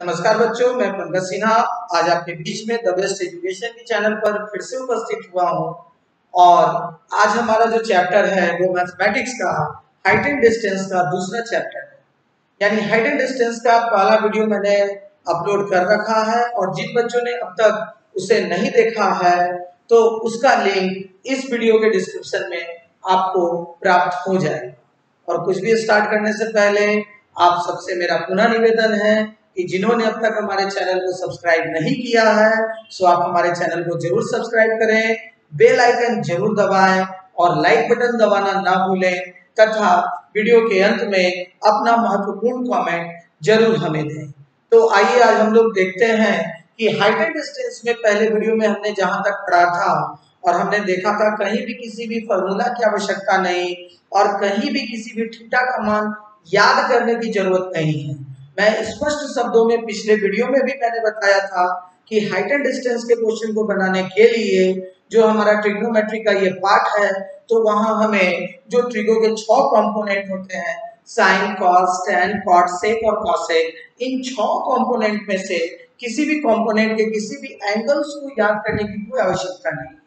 नमस्कार बच्चों, मैं पंकज सिन्हा आज आपके बीच में द बेस्ट एजुकेशन के चैनल पर फिर से उपस्थित हुआ हूं। और आज हमारा जो चैप्टर है वो मैथमेटिक्स का हाइट एंड डिस्टेंस का दूसरा चैप्टर है। यानी हाइट एंड डिस्टेंस का पहला वीडियो मैंने अपलोड कर रखा है और जिन बच्चों ने अब तक उसे नहीं देखा है तो उसका लिंक इस वीडियो के डिस्क्रिप्शन में आपको प्राप्त हो जाएगा। और कुछ भी स्टार्ट करने से पहले आप सबसे मेरा पुनः निवेदन है कि जिन्होंने अब तक हमारे चैनल को सब्सक्राइब नहीं किया है सो आप हमारे चैनल को जरूर सब्सक्राइब करें, बेल आइकन जरूर दबाएं और लाइक बटन दबाना ना भूलें तथा वीडियो के अंत में अपना महत्वपूर्ण कमेंट जरूर हमें दें। तो आइए आज हम लोग देखते हैं कि हाइट एंड डिस्टेंस में पहले वीडियो में हमने जहां तक पढ़ा था और हमने देखा था कहीं भी किसी भी फॉर्मूला की आवश्यकता नहीं और कहीं भी किसी भी थीटा का मान याद करने की जरूरत नहीं है। मैं स्पष्ट शब्दों में पिछले वीडियो में भी मैंने बताया था कि हाइट एंड डिस्टेंस के क्वेश्चन को बनाने के लिए जो हमारा ट्रिग्नोमेट्री का ये पार्ट है तो वहां हमें जो ट्रिगो के 6 कंपोनेंट होते हैं साइन, कॉस, टैन, कॉट, सेक और कॉसेक, इन 6 कंपोनेंट में से किसी भी कंपोनेंट के किसी भी एंगल्स को याद करने की कोई आवश्यकता नहीं है।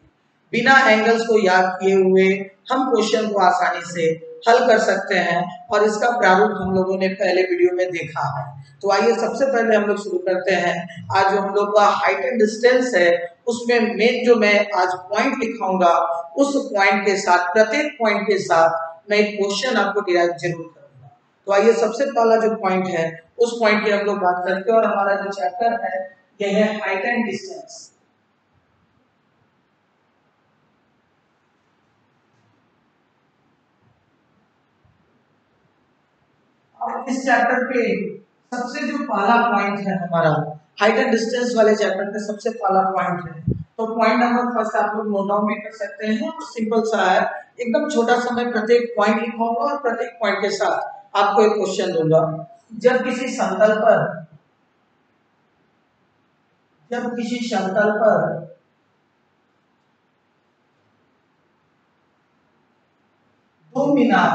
बिना एंगल्स को याद किए हुए हम क्वेश्चन को आसानी से हल कर सकते हैं और इसका प्रारूप हम लोगों ने पहले वीडियो में देखा है। तो आइए सबसे पहले हम लोग शुरू करते हैं। आज जो हम लोग का हाइट एंड डिस्टेंस है उसमें मेन जो मैं आज पॉइंट दिखाऊंगा उस पॉइंट के साथ प्रत्येक पॉइंट के साथ मैं एक क्वेश्चन आपको डिराइव जरूर करूंगा। तो आइए सबसे पहला जो पॉइंट है उस पॉइंट की हम लोग बात करते हैं और हमारा जो चैप्टर है यह है हाइट एंड डिस्टेंस। और इस चैप्टर पे सबसे जो पहला पॉइंट है हमारा हाइट एंड डिस्टेंस वाले चैप्टर पे सबसे पहला पॉइंट है। तो पॉइंट नंबर फर्स्ट आप लोग नोट डाउन भी कर सकते हैं और सिंपल सा है, एकदम छोटा सा मैं प्रत्येक पॉइंट लिखूंगा और प्रत्येक पॉइंट के साथ आपको एक क्वेश्चन दूंगा। जब किसी समतल पर दो मीनार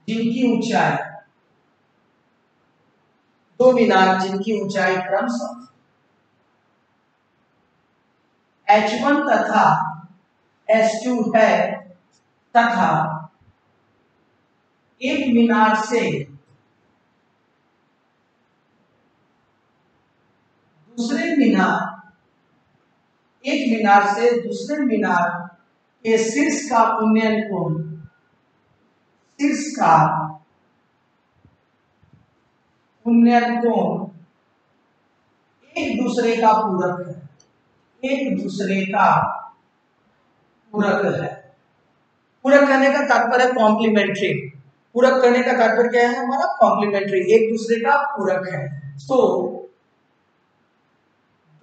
जिनकी ऊंचाई क्रमशः H1 तथा H2 है तथा एक मीनार से दूसरे मीनार के शीर्ष का उन्नयन कोण एक दूसरे का पूरक है। पूरक करने का तात्पर्य कॉम्प्लीमेंट्री। पूरक करने का तात्पर्य क्या है हमारा? कॉम्प्लीमेंट्री, एक दूसरे का पूरक है। तो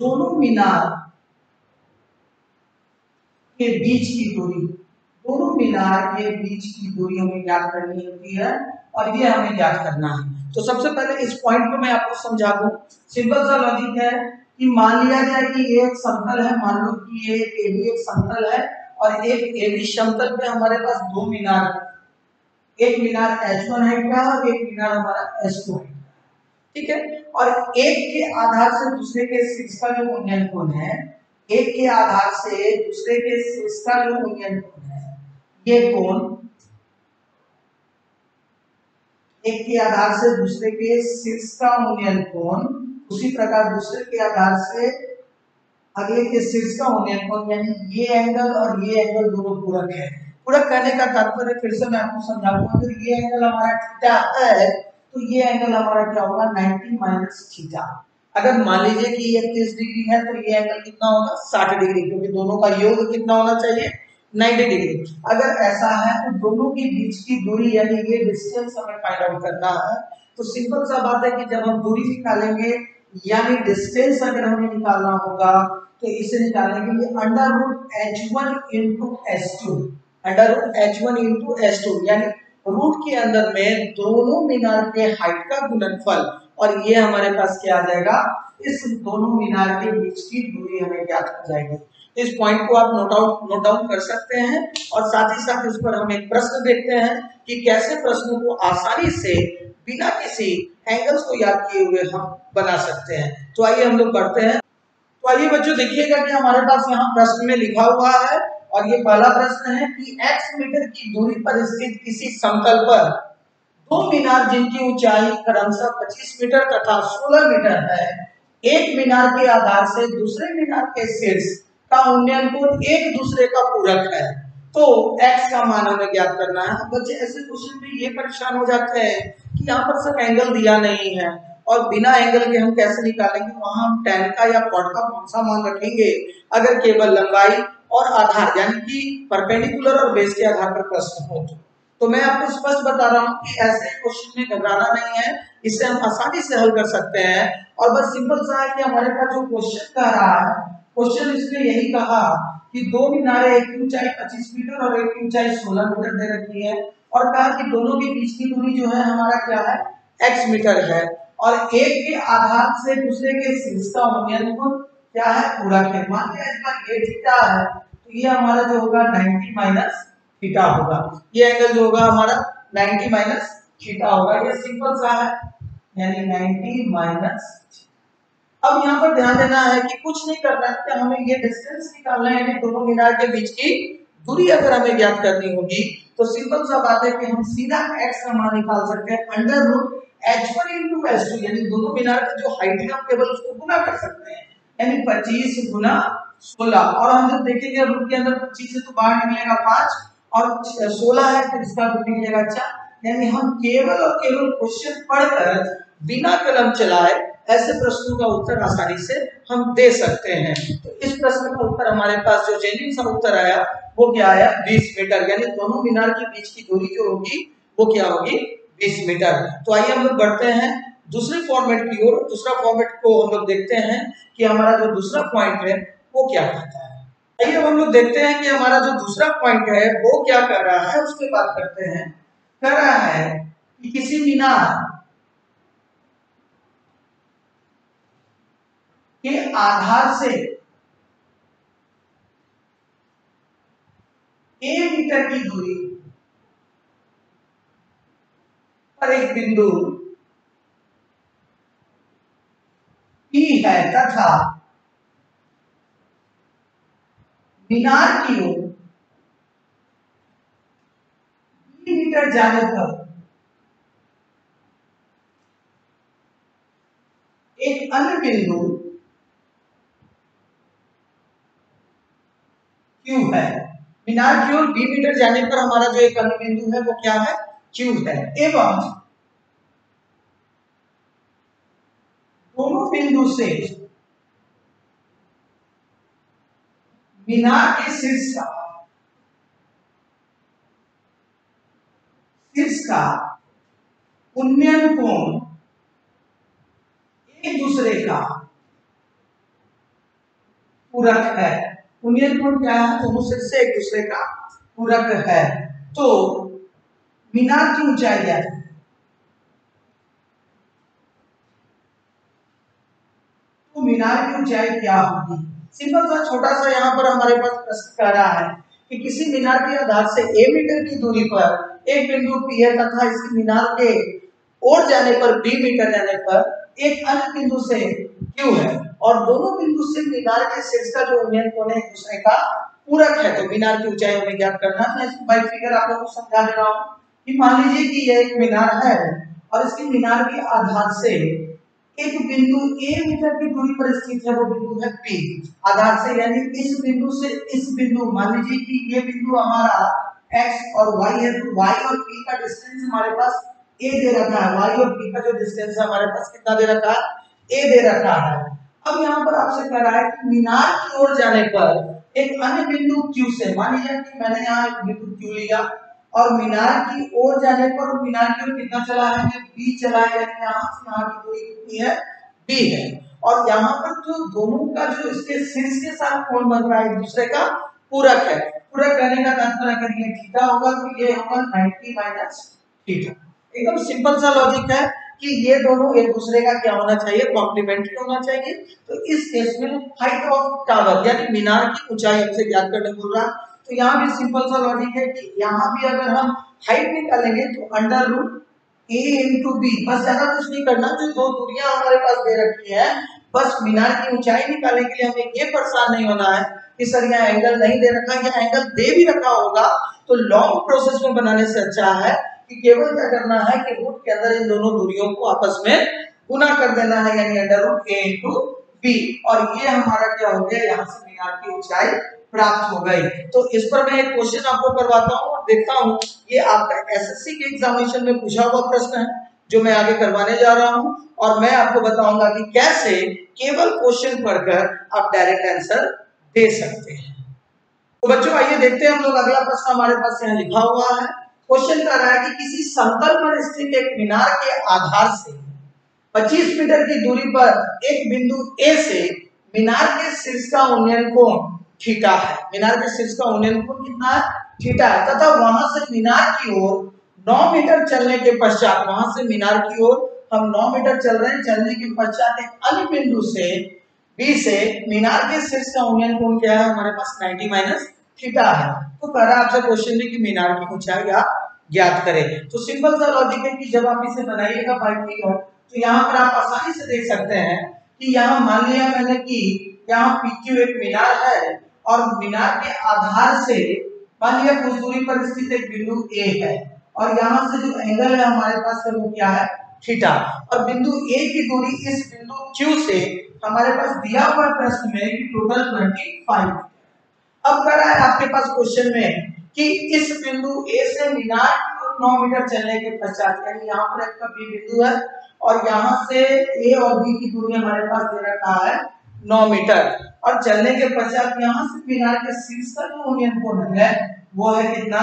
दोनों मीनार के बीच की दूरी हमें ज्ञात करनी होती है और ये हमें ज्ञात करना है। तो सबसे पहले इस पॉइंट को मैं आपको समझा दूं। सिंपल सा लॉजिक है कि मान लिया जाए कि ये एक समतल है, मान लो कि ये AB एक समतल है और एक AB समतल पे हमारे पास दो मीनार, एक मीनार H1 हाइट का और एक मीनार हमारा H2 हाइट का, ठीक है। और एक के आधार से दूसरे के शीर्ष का जो उन्नयन कोण है, एक के आधार से दूसरे के शीर्ष का जो उन्नयन कोण है, ये कोण एक के आधार से दूसरे के शीर्ष का उन्नयन कोण, उसी प्रकार दूसरे के आधार से अगले के शीर्ष का उन्नयन कोण, यानी ये एंगल और ये एंगल दोनों पूरक है। पूरक करने का तात्पर्य फिर से मैं आपको समझाऊंगा। अगर ये एंगल हमारा थीटा है तो ये एंगल हमारा क्या होगा? 90 माइनस थीटा। अगर मान लीजिए कि ये 30 डिग्री है तो ये एंगल कितना होगा? 60 डिग्री, क्योंकि दोनों का योग कितना होना चाहिए? 90 डिग्री। अगर ऐसा है तो दोनों के बीच की दूरी यानी ये डिस्टेंस हमें फाइंड आउट करना है। तो सिंपल सा बात है कि जब हम दूरी निकालेंगे यानी डिस्टेंस अगर हमें निकालना होगा तो इसे निकालने के लिए √H1 यानी रूट के अंदर में दोनों मीनार के हाइट का गुणनफल, और ये हमारे पास क्या आ जाएगा? इस दोनों मीनार के बीच की दूरी हमें ज्ञात हो जाएगी। इस पॉइंट को आप नोट डाउन कर सकते हैं और साथ ही साथ इस पर हम एक प्रश्न देखते हैं कि कैसे प्रश्नों को आसानी से बिना किसी एंगल्स को याद किए हुए हम बना सकते हैं। तो आइए हम लोग बढ़ते हैं। तो आइए बच्चों देखिएगा कि हमारे पास यहाँ प्रश्न में लिखा हुआ है और ये पहला प्रश्न है कि x मीटर की दूरी पर स्थित किसी समतल पर दो मीनार जिनकी ऊंचाई क्रमशः 25 मीटर तथा 16 मीटर है, एक मीनार के आधार से दूसरे मीनार के शीर्ष का उन्नयन कोण एक दूसरे का पूरक है, तो x का मान हमें ज्ञात करना है। बच्चे ऐसे क्वेश्चन में ये परेशान हो जाते हैं कि यहाँ पर सब एंगल दिया नहीं है और बिना एंगल के हम कैसे निकालेंगे, वहां हम tan का या cot का कौन सा मान रखेंगे अगर केवल लंबाई और आधार यानी कि परपेंडिकुलर और बेस के आधार पर प्रश्न हो तो मैं आपको स्पष्ट बता रहा हूं कि ऐसे क्वेश्चन में घबराना नहीं है, इसे हम आसानी से हल कर सकते हैं। और बस सिंपल सा है कि हमारे पास जो क्वेश्चन कह रहा है, क्वेश्चन इसमें यही कहा कि दो मीनारें एक की ऊंचाई 25 मीटर और एक की ऊंचाई 16 मीटर दे रखी है और कहा कि दोनों के बीच की दूरी जो है हमारा क्या है x मीटर है और एक के आधार से दूसरे के शीर्ष का उन्नयन कोण क्या है पूरक है। मान लिया इसका ये थीटा है तो ये हमारा जो होगा 90 माइनस थीटा होगा, ये एंगल जो होगा हमारा 90 माइनस थीटा होगा। ये सिंपल सा है यानी 90 माइनस। अब यहाँ पर ध्यान देना है कि कुछ नहीं करना है कि हमें ये डिस्टेंस निकालना है, यानी दोनों मीनार के बीच की दूरी अगर हमें ज्ञात करनी होगी तो सिंपल सा बात है कि हम सीधा x का मान निकाल सकते हैं under root h1 into h2, यानी दोनों मीनार का जो हाइट है हम केवल उसको गुना कर सकते हैं, यानी 25 गुना 16। और हम जब देखेंगे रूट के अंदर 25 से तो बाहर निकलेगा 5 और 16 है तो इसका रूट निकलेगा 4, यानी हम केवल और केवल क्वेश्चन पढ़कर बिना कलम चलाए ऐसे प्रश्नों का उत्तर आसानी से हम दे सकते हैं। तो इस प्रश्न का उत्तर हमारे पास जो जेन्युइन सा उत्तर आया वो क्या आया 20 मीटर, यानी दोनों मीनार के बीच की दूरी जो होगी वो क्या होगी 20 मीटर। तो आइए हम लोग बढ़ते हैं दूसरे फॉर्मेट की ओर। दूसरा फॉर्मेट को हम लोग देखते हैं कि हमारा जो दूसरा पॉइंट है वो क्या कहता है। आइए हम लोग देखते हैं कि हमारा जो दूसरा पॉइंट है वो क्या कर रहा है, उसके बात करते हैं। कह रहा है कि किसी मीनार के आधार से a मीटर की दूरी पर एक बिंदु P है तथा मीनार की ओर b मीटर जाने पर एक अन्य बिंदु Q है। मीनार की ओर b मीटर जाने पर हमारा जो एक अन्य बिंदु है वो क्या है Q है, एवं दोनों बिंदु से मीनार के शीर्ष का उन्नयन कोण एक दूसरे का पूरक है। उन्नयन कोण क्या है, दोनों शीर्ष से एक दूसरे का पूरक है। तो मीनार की ऊंचाई क्या है, तो मीनार की ऊंचाई क्या होगी। सिंपल सा छोटा सा यहाँ पर हमारे पास प्रश्न कह रहा है कि किसी मीनार के आधार से a मीटर की दूरी पर एक बिंदु P है तथा इसी मीनार के ओर जाने पर b मीटर जाने पर एक अन्य बिंदु से Q है और दोनों बिंदु से मीनार के शीर्ष का जो उन्नयन कोण है एक दूसरे का पूरक है। तो मीनार की ऊंचाई हमें ज्ञात करना है। मैं इसको बाई फिगर आप लोगों को समझा दे रहा हूँ कि मान लीजिए कि यह एक मीनार है और इसके मीनार के आधार से एक बिंदु a मीटर की दूरी पर स्थित है, वो बिंदु है P आधार से, यानी इस बिंदु से इस बिंदु, मान लीजिए कि ये बिंदु हमारा x और y है, तो y और p का डिस्टेंस हमारे पास a दे रखा है। y और p का जो डिस्टेंस है हमारे पास कितना दे रखा है a दे रखा है। अब यहाँ पर आपसे कह रहा है कि मीनार की ओर जाने पर एक अन्य बिंदु Q से, मान लीजिए कि मैंने यहाँ एक बिंदु Q लिया और मीनार की ओर जाने पर मीनार की ओर कितना चला है b चला है, यानी यहाँ से यहाँ की दूरी कितनी है b है। और यहाँ पर जो दोनों का जो इसके शीर्ष के साथ कोण बन रहा है एक दूसरे का पूरक है। पूरक रहने का तात्पर्य अगर ये थीटा होगा तो ये होगा 90 माइनस थीटा। एकदम सिंपल सा लॉजिक है, कि ये दोनों एक दूसरे का क्या होना चाहिए, कॉम्प्लीमेंट्री होना चाहिए। तो इस केस में हाइट ऑफ टावर यानी मीनार की ऊंचाई हमसे ज्ञात करने बोल रहा है। तो यहाँ भी सिंपल सा लॉजिक है कि यहाँ भी अगर हम हाइट निकालेंगे तो अंडर रूट a इंटू बी, बस ज्यादा कुछ नहीं करना, जो दो दूरियां हमारे पास दे रखी है बस मीनार की ऊंचाई निकालने के लिए हमें ये परेशान नहीं होना है कि सर यहाँ एंगल नहीं दे रखा है, या एंगल दे भी रखा होगा तो लॉन्ग प्रोसेस में बनाने से अच्छा है कि केवल क्या करना है कि रूट के अंदर इन दोनों दूरियों को आपस में गुना कर देना है, यानी अंडर रूट a इंटू बी, और ये हमारा क्या हो गया, यहाँ से मीनार की ऊंचाई प्राप्त हो गई। तो इस पर मैं एक क्वेश्चन आपको करवाता हूँ और देखता हूँ, ये आपका एसएससी के एग्जामिनेशन में पूछा हुआ प्रश्न है जो मैं आगे करवाने जा रहा हूँ, और मैं आपको बताऊंगा कि कैसे केवल क्वेश्चन पढ़कर आप डायरेक्ट आंसर दे सकते हैं। तो बच्चों आइए देखते हैं हम लोग, अगला प्रश्न हमारे पास यहाँ लिखा हुआ है। क्वेश्चन कर रहा है कि किसी समतल पर स्थित एक मीनार के आधार से 25 मीटर की दूरी पर एक बिंदु ए से मीनार के शीर्ष का उन्नयन कोण थीटा है। मीनार के शीर्ष का उन्नयन कोण कितना है, थीटा है, तथा वहां से मीनार की ओर 9 मीटर चलने के पश्चात, वहां से मीनार की ओर हम 9 मीटर चल रहे हैं, चलने के पश्चात एक अन्य बिंदु से बी से मीनार के शीर्ष का उन्नयन कोण क्या है, हमारे पास 90 माइनस थीटा है। तो कह रहा है आपसे क्वेश्चन में कि मीनार की ऊंचाई आप ज्ञात करें। तो सिंपल सा लॉजिक है कि जब आप इसे बनाइएगा बाय फिगर तो यहाँ पर आप आसानी से देख सकते हैं कि यहाँ मान लिया मैंने कि यहाँ PQ एक मीनार है और मीनार के आधार से मान लिया कुछ दूरी पर स्थित एक बिंदु A है, और यहाँ से जो एंगल है हमारे पास है वो क्या है, थीटा, और बिंदु A की दूरी इस बिंदु Q से हमारे पास दिया हुआ प्रश्न में कि टोटल 25। अब कह रहा है आपके पास क्वेश्चन में कि इस बिंदु A से मीनार की ओर 9 मीटर चलने के पश्चात, यानी यहाँ पर आपका B बिंदु है और यहाँ से A और B की दूरी हमारे पास दे रखा है 9 मीटर, और चलने के पश्चात यहाँ से मीनार के शीर्ष का जो उन्नयन कोण है वो है कितना,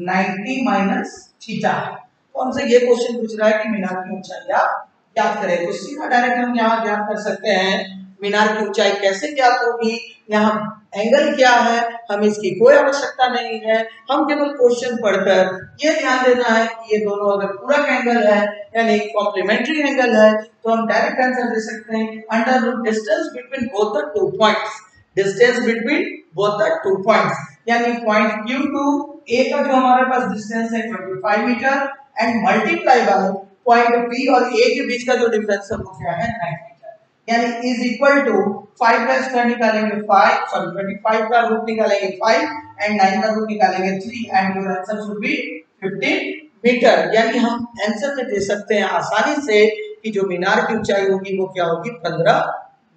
90 माइनस थीटा। तो हमसे ये क्वेश्चन पूछ रहा है कि मीनार की ऊंचाई आप ज्ञात करें। तो सीधा डायरेक्ट हम यहाँ ज्ञात कर सकते हैं मीनार की ऊंचाई कैसे ज्ञात होगी, यहाँ एंगल क्या है हमें इसकी कोई आवश्यकता नहीं है, हम केवल क्वेश्चन पढ़कर ये ध्यान देना है कि ये दोनों अगर पूरक एंगल है यानी कॉम्प्लीमेंट्री एंगल है तो हम डायरेक्ट आंसर दे सकते हैं कि under root distance between both the two points, distance between both the two points, यानी पॉइंट Q टू A का जो हमारे पास डिस्टेंस है 25 metre and multiply by point P और A के बीच का जो डिफरेंस है वो क्या है, 9 मीटर, यानी इज इक्वल टू 5 का स्क्वायर निकालेंगे 5, सॉरी 25 का रूट निकालेंगे 5 एंड 9 का रूट निकालेंगे 3 and your answer should be 15 metre. यानी हम आंसर में दे सकते हैं आसानी से कि जो मीनार की ऊंचाई होगी वो क्या होगी, 15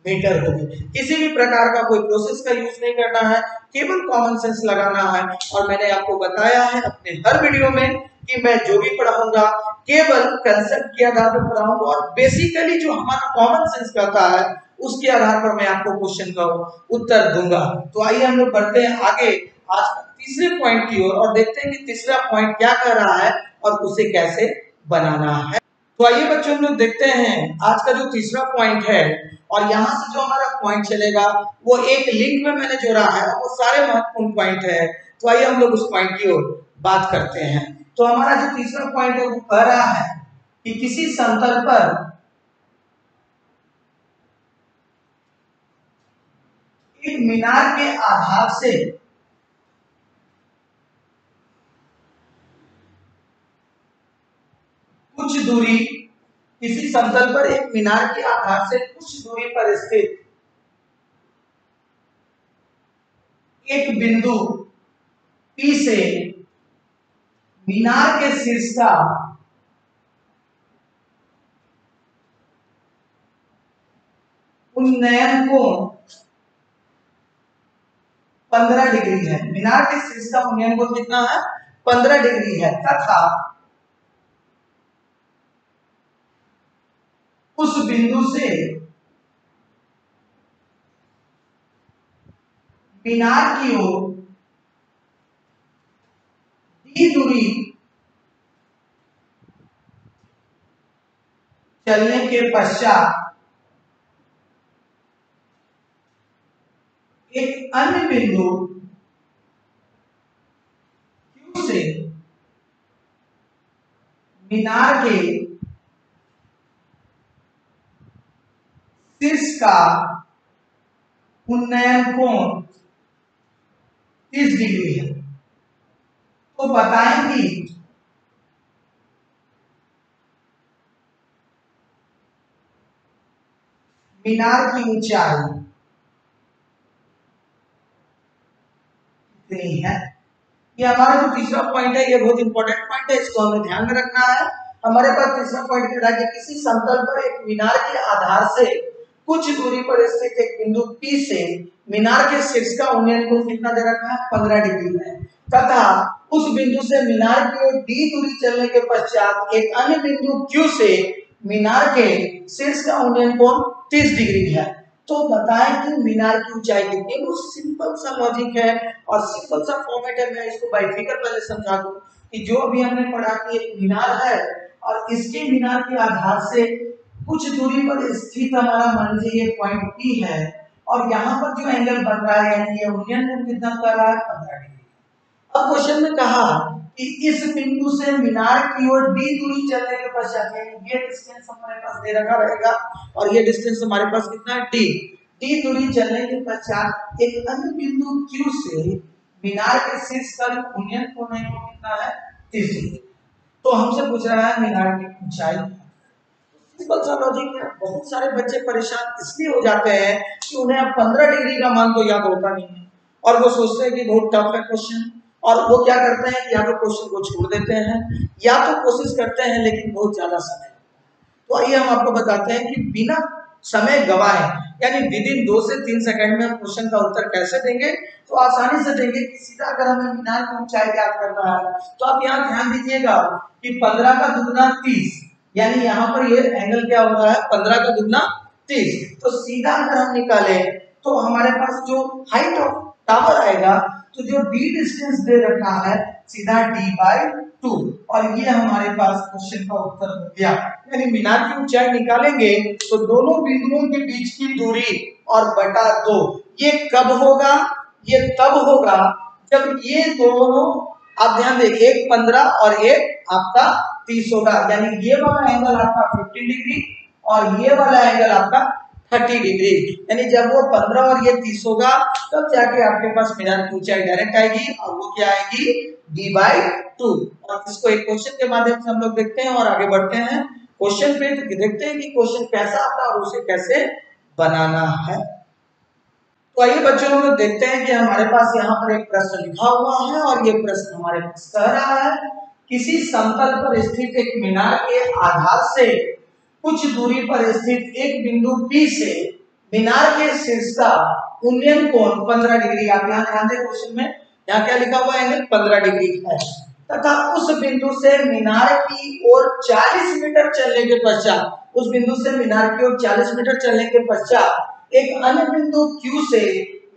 मीटर होगी। किसी भी प्रकार का कोई प्रोसेस का यूज नहीं करना है, केवल कॉमन सेंस लगाना है, और मैंने आपको बताया है अपने हर वीडियो में कि मैं जो भी पढ़ाऊंगा केवल कंसेप्ट के आधार पर पढ़ाऊंगा और बेसिकली जो हमारा कॉमन सेंस कहता है उसके आधार पर मैं आपको क्वेश्चन का उत्तर दूंगा। तो आइए हम लोग बढ़ते हैं आगे आज तीसरे पॉइंट की ओर और देखते हैं कि तीसरा पॉइंट क्या कर रहा है और उसे कैसे बनाना है। तो आइए बच्चों हम लोग देखते हैं आज का जो तीसरा पॉइंट है, और यहाँ से जो हमारा पॉइंट चलेगा वो एक लिंक में मैंने जोड़ा है, वो सारे महत्वपूर्ण पॉइंट है। तो आइए हम लोग उस पॉइंट की ओर बात करते हैं। तो हमारा जो तीसरा पॉइंट है वो कह रहा है कि किसी समतल पर एक मीनार के आधार से कुछ दूरी, किसी समतल पर एक मीनार के आधार से कुछ दूरी पर स्थित एक बिंदु P से मीनार के शीर्ष का उन्नयन कोण 15 डिग्री है। मीनार के शीर्ष का उन्नयन कोण कितना है, 15 डिग्री है, तथा उस बिंदु से मीनार की ओर दी दूरी चलने के पश्चात एक अन्य बिंदु Q से मीनार के शीर्ष का उन्नयन कोण 30 डिग्री है। तो बताएं कि मीनार की ऊंचाई कितनी है। ये हमारा जो तीसरा पॉइंट है, ये बहुत इंपॉर्टेंट पॉइंट है, इसको हमें ध्यान में रखना है। हमारे पास तीसरा पॉइंट कह रहा है कि किसी समतल पर एक मीनार के आधार से कुछ दूरी पर स्थित एक बिंदु P से मीनार के शीर्ष का उन्नयन कोण कितना दे रखा है, 15 डिग्री है, तथा उस बिंदु से मीनार की ओर d दूरी चलने के पश्चात एक अन्य बिंदु Q से मीनार के शीर्ष का उन्नयन कोण 30 डिग्री है। तो बताएं कि मीनार की ऊंचाई कितनी है। वो सिंपल सा लॉजिक है और सिंपल सा फॉर्मेट है। मैं इसको बाइफिकर पहले समझा दूं कि जो अभी हमने पढ़ा कि एक मीनार है और इसके मीनार के आधार से कुछ दूरी पर स्थित हमारा मान लीजिए ये पॉइंट P है और यहाँ पर जो एंगल बन रहा है यानी ये उन्नयन कोण कितना कर रहा है, 15 डिग्री। अब क्वेश्चन में कहा कि इस बिंदु से मीनार की ओर d दूरी चलने के पश्चात ये डिस्टेंस हमारे पास दे रखा रहेगा और ये डिस्टेंस हमारे पास कितना है, d दूरी चलने के पश्चात एक अन्य बिंदु Q से मीनार के शीर्ष का जो उन्नयन कोण है वो कितना है, 30 डिग्री। तो हमसे पूछ रहा है मीनार की ऊंचाई। सिंपल सा लॉजिक है। बहुत सारे बच्चे परेशान इसलिए हो जाते हैं कि उन्हें अब 15 डिग्री का मान तो याद होता नहीं है और वो सोचते हैं कि बहुत टफ है क्वेश्चन, और वो क्या करते हैं कि या तो क्वेश्चन को छोड़ देते हैं या तो कोशिश करते हैं लेकिन बहुत ज्यादा समय। तो आइए हम आपको बताते हैं कि बिना समय गवाए यानी विद इन 2 से 3 सेकंड में हम क्वेश्चन का उत्तर कैसे देंगे। तो आसानी से देंगे कि सीधा अगर हमें मीनार की ऊंचाई याद करना है तो आप यहाँ ध्यान दीजिएगा कि 15 का दुगना 30, यानी यहाँ पर ये एंगल क्या हो रहा है, 15 का दुगना 30। तो सीधा अगर हम निकाले तो हमारे पास जो हाइट ऑफ टावर आएगा, तो जो d डिस्टेंस दे रखा है सीधा d/2 और ये हमारे पास क्वेश्चन का उत्तर हो गया। यानी मीनार की ऊंचाई निकालेंगे तो दोनों बिंदुओं के बीच की दूरी और बटा 2, ये कब होगा, ये तब होगा जब ये दोनों, आप ध्यान दें, एक 15 और एक आपका 30 होगा, यानी ये वाला एंगल आपका 15 डिग्री और ये वाला एंगल आपका 30 डिग्री। यानी जब वो 15 और ये 30 होगा तब जाके आपके पास मीनार की ऊंचाई डायरेक्ट आएगी और वो क्या आएगी, d/2। और इसको एक क्वेश्चन के माध्यम से हम लोग देखते हैं और आगे बढ़ते हैं क्वेश्चन पे, तो देखते हैं कि क्वेश्चन कैसा आता है और उसे कैसे बनाना है। तो आइए बच्चों हम लोग देखते हैं कि हमारे पास यहाँ पर एक प्रश्न लिखा हुआ है और ये प्रश्न हमारे पास कह रहा है किसी समतल पर स्थित एक मीनार के आधार से कुछ दूरी पर स्थित एक बिंदु P से मीनार के शीर्ष का उन्नयन कोण 15 डिग्री। आप यहाँ ध्यान दें क्वेश्चन में यहाँ क्या लिखा हुआ है, एंगल 15 डिग्री है, तथा उस बिंदु से मीनार की ओर 40 मीटर चलने के पश्चात, उस बिंदु से मीनार की ओर 40 मीटर चलने के पश्चात एक अन्य बिंदु Q से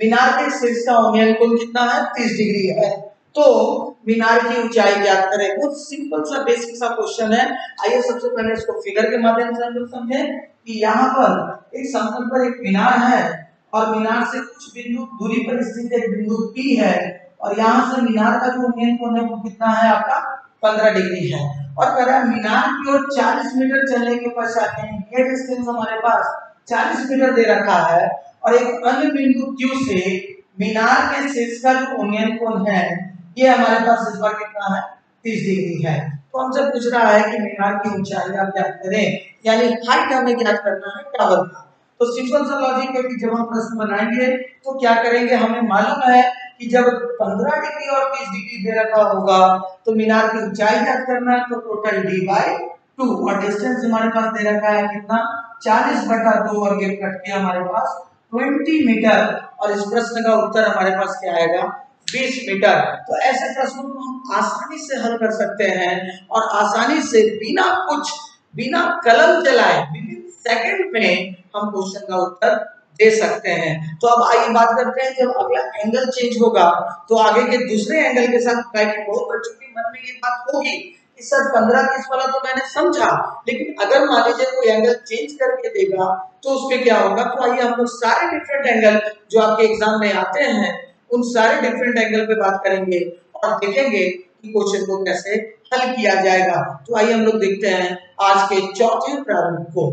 मीनार के शीर्ष का उन्नयन कोण कितना है, 30 डिग्री है। तो मीनार की ऊंचाई ज्ञात करें। बहुत सिंपल सा बेसिक सा क्वेश्चन है। आइए सबसे पहले इसको फिगर के माध्यम से हम लोग समझें कि यहाँ पर एक समतल पर एक मीनार है और मीनार से कुछ बिंदु दूरी पर स्थित एक बिंदु P है और यहाँ से मीनार का जो उन्नयन कोण है वो कितना है आपका, 15 डिग्री है। और कह रहा है मीनार की ओर 40 मीटर चलने के पश्चात ये डिस्टेंस हमारे पास 40 मीटर दे रखा है और एक अन्य बिंदु Q से मीनार के शीर्ष का जो उन्नयन कोण है ये हमारे पास इस बार कितना है, 30 डिग्री है। तो हमसे पूछ रहा है कि मीनार की ऊंचाई आप ज्ञात करें, यानी हाइट हमें ज्ञात करना है टावर का। तो सिंपल सा लॉजिक है कि जब हम प्रश्न बनाएंगे तो क्या करेंगे, हमें मालूम है कि जब 15 डिग्री और 30 डिग्री दे रखा होगा तो मीनार की ऊंचाई ज्ञात करना है, तो टोटल d/2 और डिस्टेंस हमारे पास दे रखा है कितना, 40/2 और ये कट के हमारे पास 20 मीटर और इस प्रश्न का उत्तर हमारे पास क्या आएगा, 20 मीटर। तो ऐसे प्रश्नों को हम आसानी से हल कर सकते हैं और आसानी से बिना कलम चलाए सेकंड में हम क्वेश्चन का उत्तर दे सकते हैं। तो अब आइए बात करते हैं, जब अगला एंगल चेंज होगा तो आगे के दूसरे एंगल के साथ बहुत बच्चों के मन में ये बात होगी कि सर 15-30 वाला तो मैंने समझा, लेकिन अगर मान लीजिए कोई एंगल चेंज करके देगा तो उस पे क्या होगा। तो आइए हम लोग सारे डिफरेंट एंगल जो आपके एग्जाम में आते हैं उन सारे डिफरेंट एंगल पे बात करेंगे और देखेंगे कि क्वेश्चन को कैसे हल किया जाएगा। तो आइए हम लोग देखते हैं आज के चौथे प्रारूप को।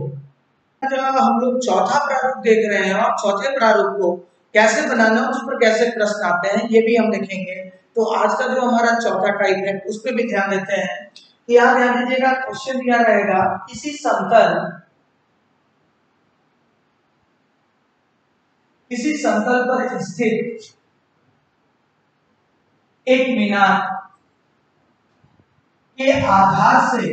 हम लोग चौथा प्रारूप देख रहे हैं और चौथे प्रारूप को कैसे बनाना उस पर कैसे प्रश्न आते हैं ये भी हम देखेंगे। तो आज का जो हमारा चौथा टाइप है उस पर भी ध्यान देते हैं कि आप ध्यान दीजिएगा, क्वेश्चन दिया रहेगा किसी समतल पर स्थित एक मीनार के आधार से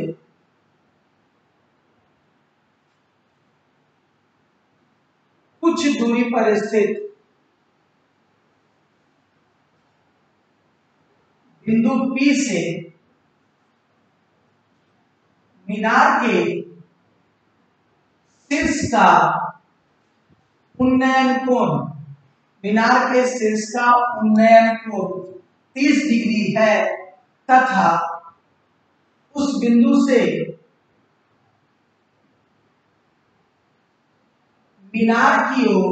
कुछ दूरी पर स्थित बिंदु P से मीनार के शीर्ष का उन्नयन कोण, मीनार के शीर्ष का उन्नयन कोण 30 डिग्री है तथा उस बिंदु से मीनार की ओर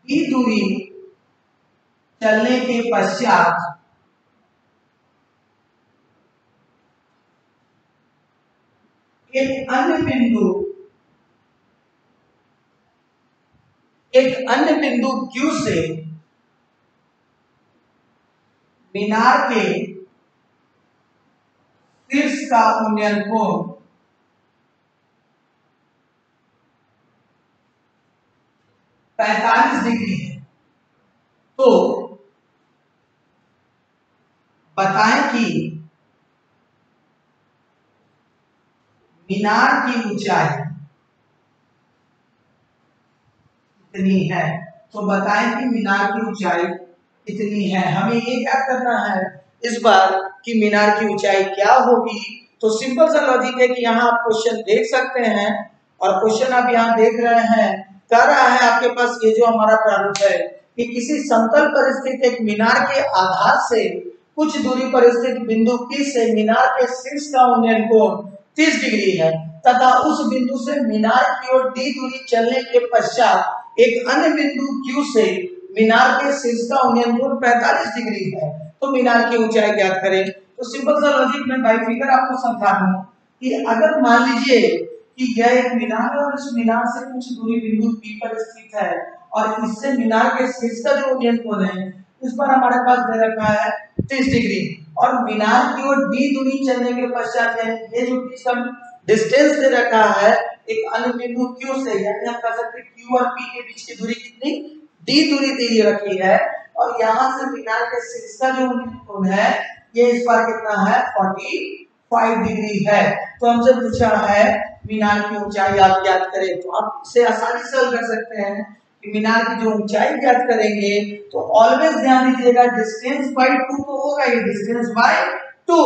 d दूरी चलने के पश्चात एक अन्य बिंदु Q से मीनार के शीर्ष का उन्नयन कोण 45 डिग्री है। तो बताएं कि मीनार की ऊंचाई कितनी है। तो बताएं कि मीनार की ऊंचाई कितनी है। हमें ये क्या करना है इस बार कि मीनार की ऊंचाई क्या होगी। तो सिंपल सा लॉजिक है कि यहाँ आप क्वेश्चन देख सकते हैं और क्वेश्चन आप यहाँ देख रहे हैं, कह रहा है आपके पास ये जो हमारा प्रारूप है कि किसी समतल पर स्थित एक मीनार के आधार से कुछ दूरी पर स्थित बिंदु P से मीनार के शीर्ष का उन्नयन कोण 30 डिग्री है तथा उस बिंदु से मीनार की ओर d दूरी चलने के पश्चात एक अन्य बिंदु Q से मीनार के शीर्ष का उन्नयन कोण 45 डिग्री है। तो मीनार की ऊंचाई ज्ञात करें। तो सिंपल सा लॉजिक में बाई फिगर आपको समझा दूं कि अगर मान लीजिए कि यह एक मीनार है और इस मीनार से कुछ दूरी बिंदु P पर स्थित है और इससे मीनार के शीर्ष का जो उन्नयन कोण है इस पर हमारे पास दे रखा है 30 डिग्री और मीनार की ओर d दूरी चलने के पश्चात ये जो बीच का डिस्टेंस दे रखा है एक अन्य बिंदु Q से, यानी हम कह सकते हैं Q और P के बीच की दूरी कितनी d दूरी दी रखी है और यहाँ से मीनार के शीर्ष का जो उन्नयन कोण है ये इस पर कितना है 45 डिग्री है। तो हमसे पूछा है मीनार की ऊंचाई आप ज्ञात करें। तो आप इसे आसानी से हल कर सकते हैं कि मीनार की जो ऊंचाई ज्ञात करेंगे तो ऑलवेज ध्यान दीजिएगा डिस्टेंस बाय 2 तो होगा, ये डिस्टेंस बाय 2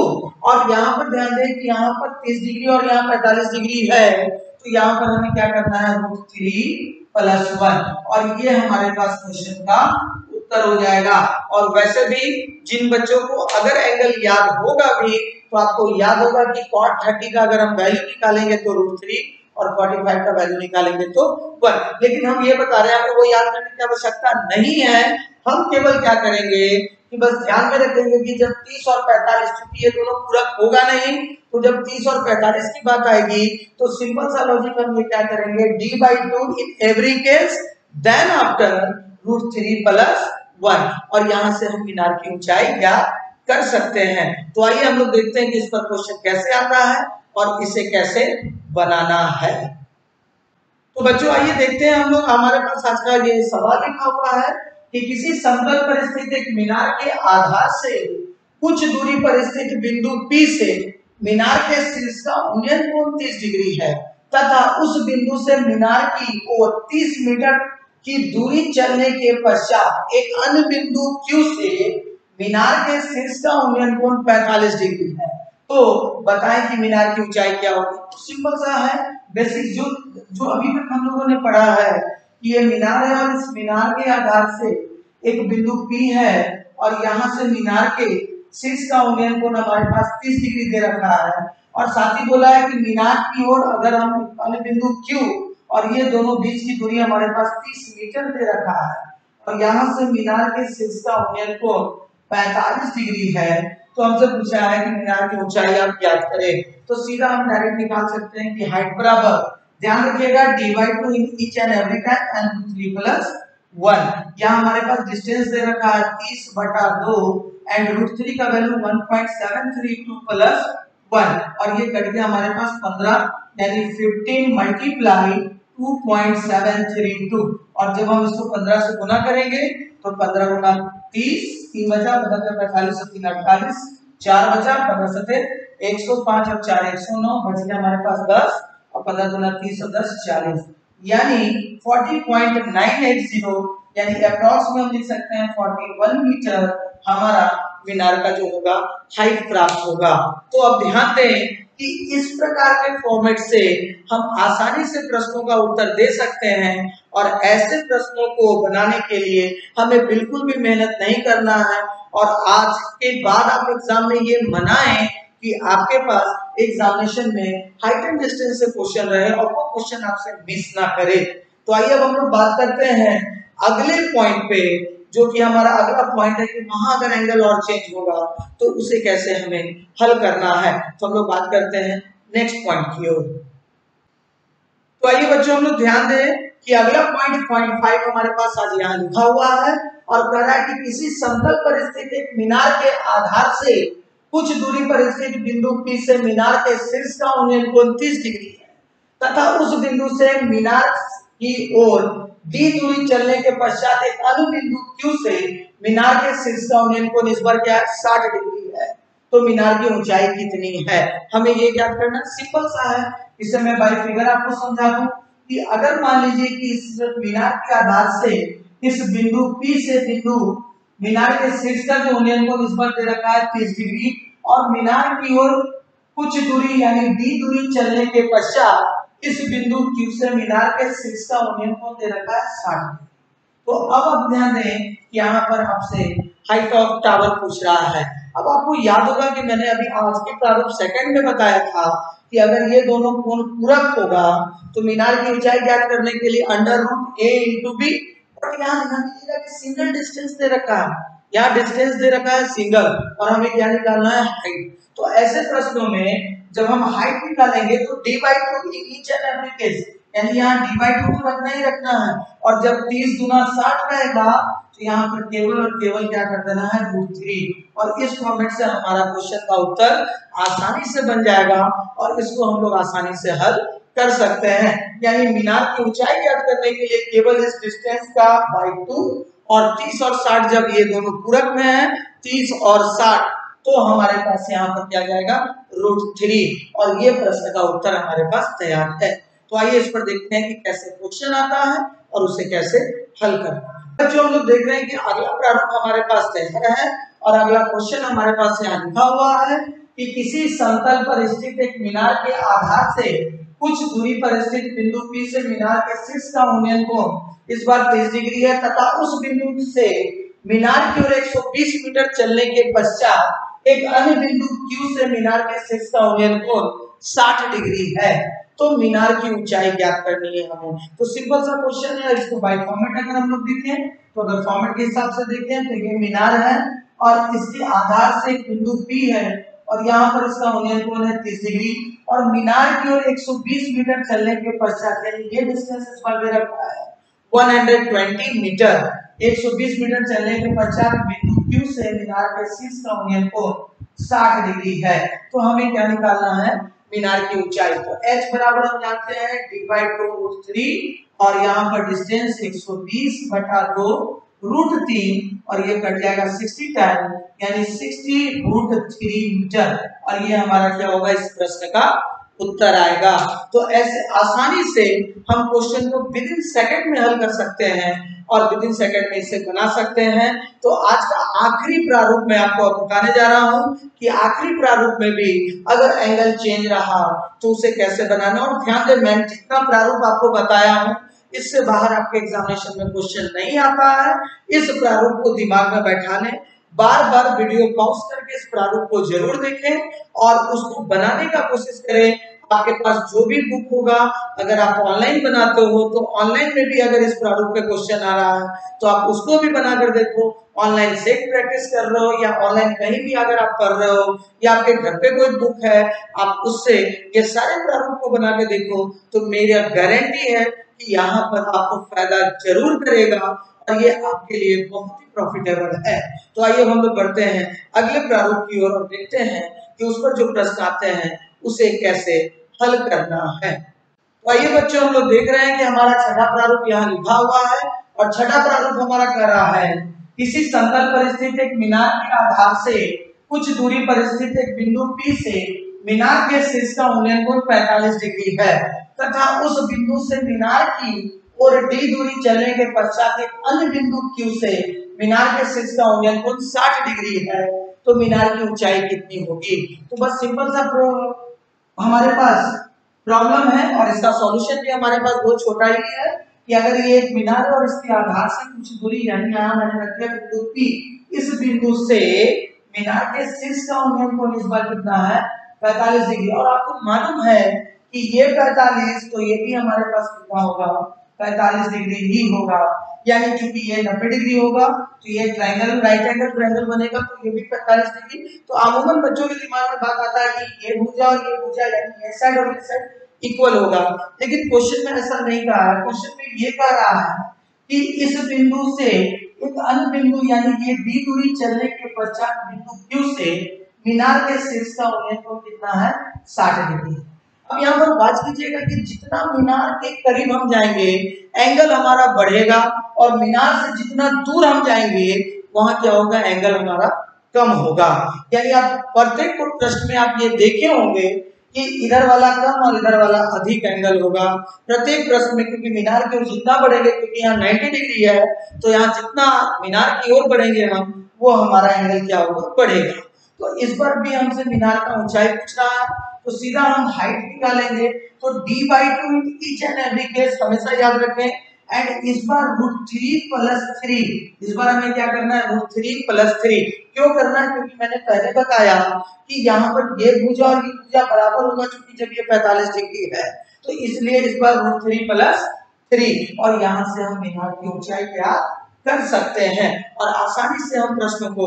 और यहाँ पर ध्यान दें कि यहाँ पर 30 डिग्री और यहाँ 45 डिग्री है तो यहाँ पर हमें क्या करना है √3 + 1 और ये हमारे पास क्वेश्चन का उत्तर हो जाएगा। और वैसे भी जिन बच्चों को अगर एंगल याद होगा भी तो आपको याद होगा कि cot 30 का अगर हम वैल्यू निकालेंगे तो √3 और 45 का वैल्यू निकालेंगे तो 1। लेकिन हम ये बता रहे हैं आपको वो याद करने की आवश्यकता नहीं है। हम केवल क्या करेंगे कि बस ध्यान में रखेंगे कि जब 30 और 45 चूंकि ये दोनों पूरक होगा नहीं तो जब 30 और 45 की बात आएगी तो सिंपल सा लॉजिक हम ये क्या करेंगे d/2 in every case then after √3 + 1 और यहाँ से हम मीनार की ऊंचाई ज्ञात कर सकते हैं। तो आइए हम लोग देखते हैं कि इस पर क्वेश्चन कैसे आता है और इसे कैसे बनाना है। तो बच्चों आइए देखते हैं हम लोग, हमारे पास आज का ये सवाल लिखा हुआ है कि किसी समतल पर स्थित एक मीनार के आधार से कुछ दूरी पर स्थित बिंदु P से मीनार के शीर्ष का उन्नयन कोण 30 डिग्री है तथा उस बिंदु से मीनार की ओर 30 मीटर की दूरी चलने के पश्चात एक अन्य बिंदु Q से मीनार के शीर्ष का उन्नयन कोण 45 डिग्री है। तो बताएं कि मीनार की ऊंचाई क्या होगी। तो सिंपल सा है, बेसिक जो अभी तक हम लोगों ने पढ़ा है कि ये मीनार है और इस मीनार के आधार से एक बिंदु P है और यहाँ से मीनार के शीर्ष का उन्नयन कोण हमारे पास 30 डिग्री दे रखा है और साथ ही बोला है कि मीनार की ओर अगर हम अन्य बिंदु Q और ये दोनों बीच की दूरी हमारे पास 30 मीटर दे रखा है और यहाँ से मीनार के शीर्ष का उन्नयन कोण 45 डिग्री है। तो हमसे पूछा है कि मीनार की ऊंचाई आप ज्ञात करें, तो सीधा हम डायरेक्ट निकाल सकते हैं कि हाइट बराबर, ध्यान रखिएगा /2 in each and every time and 3 plus 1। यहाँ हमारे पास डिस्टेंस दे रखा है 30/2 एंड √3 का वैल्यू 1.732 प्लस 1 और ये कट गया हमारे पास 15 यानी 15 मल्टीप्लाई 2.732 और जब हम इसको 15 से गुना करेंगे तो 15 गुना 30, 3 बचा, 45 से 3 48, 4 बचा, 15 से 105 और 4 109, बच गया हमारे पास 10 और 15 गुना 30 और 10 40 यानी 40.980 यानी अप्रॉक्स में हम लिख सकते हैं 41 मीटर हमारा मीनार का जो होगा हाइट प्राप्त होगा। तो अब ध्यान दें कि इस प्रकार के फॉर्मेट से हम आसानी से प्रश्नों का उत्तर दे सकते हैं और ऐसे प्रश्नों को बनाने के लिए हमें बिल्कुल भी मेहनत नहीं करना है और आज के बाद आप एग्जाम में ये मनाएं कि आपके पास एग्जामिनेशन में हाइट एंड डिस्टेंस से क्वेश्चन रहे और वो क्वेश्चन आपसे मिस ना करे। तो आइए अब हम लोग बात करते हैं अगले पॉइंट पे, जो कि हमारा अगला पॉइंट है कि वहां अगर एंगल और चेंज होगा तो उसे कैसे हमें हल करना है। तो हम लोग बात करते हैं नेक्स्ट पॉइंट की ओर। तो आइए बच्चों हम लोग ध्यान दें कि अगला पॉइंट 5 हमारे पास आज यहाँ लिखा हुआ है और कह रहा है कि किसी समतल पर स्थित एक मीनार के आधार से कुछ दूरी पर स्थित बिंदु P से मीनार के शीर्ष का उन्नयन कोण 30 डिग्री है तथा उस बिंदु से मीनार की ओर d दूरी चलने के पश्चात एक अन्य बिंदु Q से मीनार के शीर्ष का उन्नयन कोण इस बार क्या है 60 डिग्री है। तो मीनार की ऊंचाई कितनी है हमें ये ज्ञात करना, सिंपल सा है। इसे मैं बाई फिगर आपको समझा दूं कि अगर मान लीजिए कि इस मीनार के आधार से इस बिंदु P से बिंदु मीनार के शीर्ष का जो उन्नयन कोण इस बार दे रखा है 30 डिग्री और मीनार की ओर कुछ दूरी यानी d दूरी चलने के पश्चात इस बिंदु Q से मीनार के शीर्ष का उन्नयन कोण दे रखा है 60 डिग्री। तो अब आप ध्यान दें कि यहाँ पर आपसे हाइट ऑफ टावर पूछ रहा है। अब आपको याद होगा कि मैंने अभी आज के प्रारूप सेकंड में बताया था कि अगर ये दोनों कोण पूरक होगा तो मीनार की ऊंचाई ज्ञात करने के लिए √a * b। और यहाँ ध्यान दीजिएगा कि सिंगल डिस्टेंस दे रखा है, यहाँ डिस्टेंस दे रखा है सिंगल और हमें क्या निकालना है हाइट। तो ऐसे प्रश्नों में जब हम हाइट निकालेंगे तो d/2 in each and every case यानी यहाँ d/2 तो रखना ही रखना है और जब 30 गुना 60 रहेगा तो यहाँ पर केवल और केवल क्या कर देना है √3 और इस फॉर्मेट से हमारा क्वेश्चन का उत्तर आसानी से बन जाएगा और इसको हम लोग आसानी से हल कर सकते हैं। यानी मीनार की ऊंचाई ज्ञात करने के लिए केवल इस डिस्टेंस का /2 और 30 और 60 जब ये दोनों पूरक में है 30 और 60 तो हमारे पास यहाँ पर क्या जाएगा √3 और ये प्रश्न का उत्तर हमारे पास तैयार है। तो आइए इस पर देखते हैं कि कैसे क्वेश्चन आता है और उसे कैसे हल करना है। जो हम लोग देख रहे हैं कि अगला प्रारूप हमारे पास तैयार है और अगला क्वेश्चन हमारे पास यहाँ लिखा हुआ है कि किसी समतल पर स्थित एक मीनार के आधार से कुछ दूरी पर स्थित बिंदु P से मीनार के शीर्ष का उन्नयन कोण इस बार 30 डिग्री है तथा उस बिंदु से मीनार की ओर 120 मीटर चलने के पश्चात एक अन्य बिंदु Q से मीनार के शीर्ष का उन्नयन कोण 60 डिग्री है। तो मीनार की ऊंचाई ज्ञात करनी है हमें। तो सिंपल सा क्वेश्चन है, इसको बाय फॉर्मेट अगर हम लोग देखें तो अगर फॉर्मेट के हिसाब से देखें तो ये मीनार है और इसके आधार से एक बिंदु P है और यहाँ पर इसका उन्नयन कोण है 30 डिग्री और मीनार की ओर 120 मीटर चलने के पश्चात यानी ये डिस्टेंस इस पर दे रखा है 120 मीटर। 120 मीटर चलने के पश्चात बिंदु Q से मीनार के शीर्ष का उन्नयन कोण 60 डिग्री है। तो हमें क्या निकालना है मीनार की ऊंचाई। तो h बराबर हम जानते हैं d/2 √3 और यहाँ पर डिस्टेंस 120/2 √3 और ये कट जाएगा 60 टाइम यानी 60 √3 मीटर और ये हमारा क्या होगा इस प्रश्न का उत्तर आएगा। तो ऐसे आसानी से हम क्वेश्चन को विद इन सेकंड में हल कर सकते हैं और विद इन सेकंड में इसे बना सकते हैं। तो आज का आखिरी प्रारूप मैं आपको बताने जा रहा हूं कि आखिरी प्रारूप में भी अगर एंगल चेंज रहा तो उसे कैसे बनाना। और ध्यान दें मैंने जितना प्रारूप आपको बताया हूं इससे बाहर आपके एग्जामिनेशन में क्वेश्चन नहीं आता है। इस प्रारूप को दिमाग में बैठा लें, बार बार वीडियो पॉज करके इस प्रारूप को जरूर देखें और उसको बनाने का कोशिश करें। आपके पास जो भी बुक होगा अगर आप ऑनलाइन बनाते हो तो ऑनलाइन में भी अगर इस प्रारूप पे क्वेश्चन आ रहा है तो आप उसको भी बनाकर देखो ऑनलाइन सेट प्रैक्टिस कर रहे हो या ऑनलाइन कहीं भी अगर आप कर रहे हो या आपके घर पे कोई बुक है, आप उससे ये सारे प्रारूप को बना के देखो तो मेरी गारंटी है कि यहाँ पर आपको फायदा जरूर करेगा और ये आपके लिए बहुत ही प्रॉफिटेबल है। तो आइए हम लोग बढ़ते हैं अगले प्रारूप की ओर और देखते हैं कि उस पर जो प्रश्न आते हैं उसे कैसे हल करना है। तो आइए बच्चों, हम लोग देख रहे हैं कि हमारा छठा प्रारूप यहाँ लिखा हुआ है और छठा प्रारूप हमारा कह रहा है किसी समतल पर स्थित एक मीनार के आधार से कुछ दूरी पर स्थित एक बिंदु P से मीनार के शीर्ष का उन्नयन 45 डिग्री है तथा उस बिंदु से मीनार की और D दूरी चलने के पश्चात एक अन्य बिंदु Q से मीनार के शीर्ष का उन्नयन 60 डिग्री है, तो मीनार की ऊंचाई कितनी होगी। तो बस सिंपल सा हमारे पास प्रॉब्लम है और इसका सॉल्यूशन भी हमारे पास बहुत छोटा ही है कि अगर ये एक मीनार और इसके आधार से कुछ दूरी यानी यहाँ मैंने रख दिया बिंदु P, इस बिंदु से मीनार के शीर्ष का उन्नयन कोण इस बार कितना है 45 डिग्री और आपको मालूम है कि ये 45 तो ये भी हमारे पास कितना होगा 45 डिग्री ही होगा, यानी क्योंकि ये 90 डिग्री होगा तो ये ट्रायंगल राइट एंगल ट्रायंगल बनेगा तो ये भी 45 डिग्री। तो अमूमन बच्चों के दिमाग में बात आता है कि ये भुजा और ये भुजा यानी ये साइड और ये साइड इक्वल होगा, लेकिन क्वेश्चन में ऐसा नहीं कहा है। क्वेश्चन में ये कह रहा है कि इस बिंदु से एक अन्य बिंदु यानी ये D दूरी चलने के पश्चात बिंदु Q से मीनार के शीर्ष का उन्नयन कोण कितना है 60 डिग्री। अब यहाँ पर बात कीजिएगा कि जितना मीनार के करीब हम जाएंगे एंगल हमारा बढ़ेगा और मीनार से जितना दूर हम जाएंगे वहां क्या होगा एंगल हमारा कम होगा। यानी आप प्रत्येक प्रश्न में आप ये देखे होंगे कि इधर वाला कम और इधर वाला अधिक एंगल होगा प्रत्येक प्रश्न में, क्योंकि मीनार की ओर जितना बढ़ेंगे क्योंकि यहाँ 90 डिग्री है तो यहाँ जितना मीनार की ओर बढ़ेंगे हम वो हमारा एंगल क्या होगा बढ़ेगा। तो इस बार भी हमसे मीनार का ऊंचाई पूछ रहा है तो सीधा हम हाइट निकालेंगे तो d/2 each and every case हमेशा याद रखें एंड इस बार √3 + 3 इस बार हमें क्या करना है √3 + 3 क्यों करना है क्योंकि मैंने पहले बताया कि यहाँ पर ये भुजा और ये भुजा बराबर होगा क्योंकि जब ये 45 डिग्री है तो इसलिए इस बार √3 + 3 और यहाँ से हम मीनार की ऊंचाई ज्ञात कर सकते हैं और आसानी से हम प्रश्न को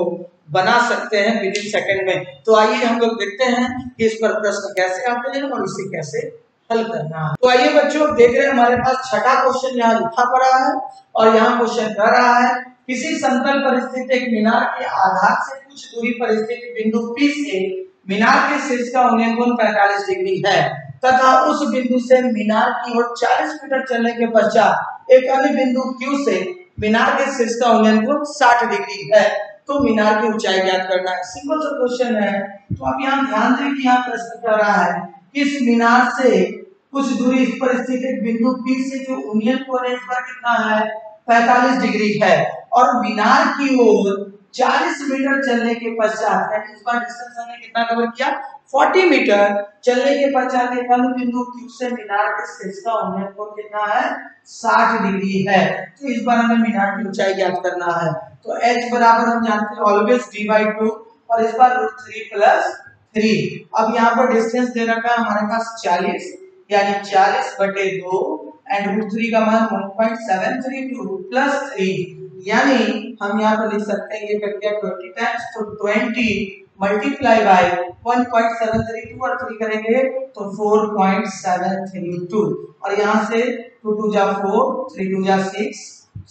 बना सकते हैं विद इन सेकंड में। तो आइए हम लोग देखते हैं कि इस पर प्रश्न कैसे आते हैं और इसे कैसे हल करना है। तो आइए बच्चों देख रहे हैं हमारे पास छठा क्वेश्चन यहाँ लिखा पड़ा है और यहाँ क्वेश्चन कह रहा है किसी समतल पर स्थित एक मीनार के आधार से कुछ दूरी पर स्थित बिंदु P से मीनार के शीर्ष का उन्नयन कोण 45 डिग्री है तथा उस बिंदु से मीनार की ओर 40 मीटर चलने के पश्चात एक अन्य बिंदु Q से मीनार के शीर्ष का उन्नयन कोण 60 डिग्री है, तो मीनार की ऊंचाई ज्ञात करना है। सिंपल सा क्वेश्चन है। तो आप यहाँ ध्यान दें कि यहाँ प्रश्न कर रहा है कि इस मीनार से कुछ दूरी इस पर स्थित एक बिंदु P से जो उन्नयन कोण है इस पर कितना है 45 डिग्री है और मीनार की ओर 40 मीटर चलने के पश्चात यानी इस बार डिस्टेंस हमने कितना कवर किया 40 मीटर चलने के पश्चात एक अन्य बिंदु Q से मीनार के शीर्ष का उन्नयन कोण कितना है 60 डिग्री है। तो इस बार हमें मीनार की ऊंचाई ज्ञात करना है। तो h बराबर हम जानते हैं ऑलवेज d/2 और इस बार √3 + 3। अब यहाँ पर डिस्टेंस दे रखा है हमारे पास 40 यानी 40/2 एंड √3 का मान 1.732 + 3 यानी हम यहाँ पर लिख सकते हैं ये कर दिया 20 टाइम्स तो 20 मल्टीप्लाई बाय 1.732 और 3 करेंगे तो 4.732 और यहाँ से 2 2 जा 4 3 2 जा 6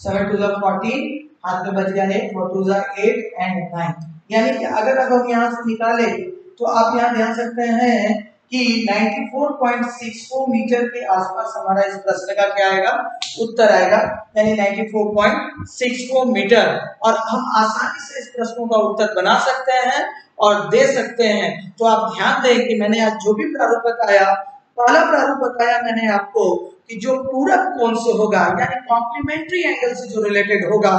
7 2 जा 14 हाथ में बच गया 8 4 2 जा 8 एंड 9 यानी कि अगर अब हम यहाँ से निकाले तो आप यहाँ ध्यान सकते हैं कि 94.64 मीटर के आसपास हमारा इस प्रश्न का क्या आएगा उत्तर आएगा यानी 94.64 मीटर और हम आसानी से इस प्रश्नों का उत्तर बना सकते हैं और दे सकते हैं। तो आप ध्यान दें कि मैंने आज जो भी प्रारूप बताया पहला प्रारूप बताया मैंने आपको कि जो पूरक कोण से होगा यानी कॉम्प्लीमेंट्री एंगल से जो रिलेटेड होगा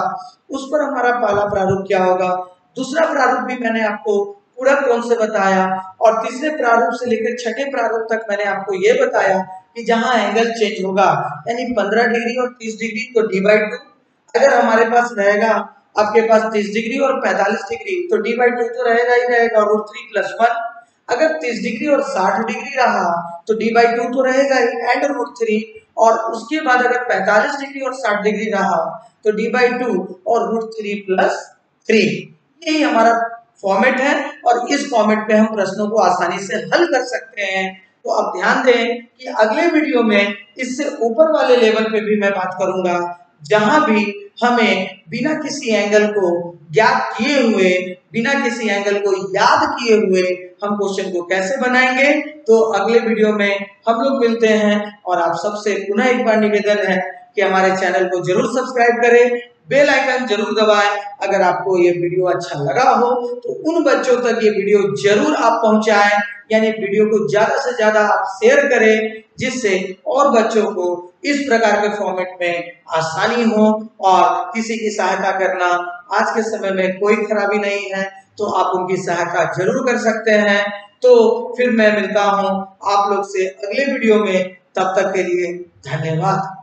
उस पर हमारा पहला प्रारूप क्या होगा। दूसरा प्रारूप भी मैंने आपको पूरक कोण से बताया और तीसरे प्रारूप से लेकर छठे प्रारूप तक मैंने आपको ये बताया कि जहां एंगल चेंज होगा यानी 15 डिग्री और 30 डिग्री तो d/2 अगर हमारे पास रहेगा आपके पास 30 डिग्री और 45 डिग्री तो d/2 तो रहेगा ही रहेगा और √3 + 1 अगर 30 डिग्री और 60 डिग्री रहा तो d/2 तो रहेगा ही एंड √3 और उसके बाद अगर 45 डिग्री और 60 डिग्री रहा तो d/2 और √3 + स्क्रीन। यही हमारा फॉर्मेट है और इस फॉर्मेट पे हम प्रश्नों को आसानी से हल कर सकते हैं। तो अब ध्यान दें कि अगले वीडियो में इससे ऊपर वाले लेवल पे भी मैं बात करूंगा, जहां भी हमें बिना किसी एंगल को ज्ञात किए हुए, बिना किसी एंगल को याद किए हुए हम क्वेश्चन को कैसे बनाएंगे। तो अगले वीडियो में हम लोग मिलते हैं और आप सबसे पुनः एक बार निवेदन है कि हमारे चैनल को जरूर सब्सक्राइब करें, बेल आइकन जरूर दबाएं। अगर आपको ये वीडियो अच्छा लगा हो तो उन बच्चों तक ये वीडियो जरूर आप पहुंचाएं, यानी वीडियो को ज्यादा से ज्यादा आप शेयर करें, जिससे और बच्चों को इस प्रकार के फॉर्मेट में आसानी हो। और किसी की सहायता करना आज के समय में कोई खराबी नहीं है, तो आप उनकी सहायता जरूर कर सकते हैं। तो फिर मैं मिलता हूं आप लोग से अगले वीडियो में, तब तक के लिए धन्यवाद।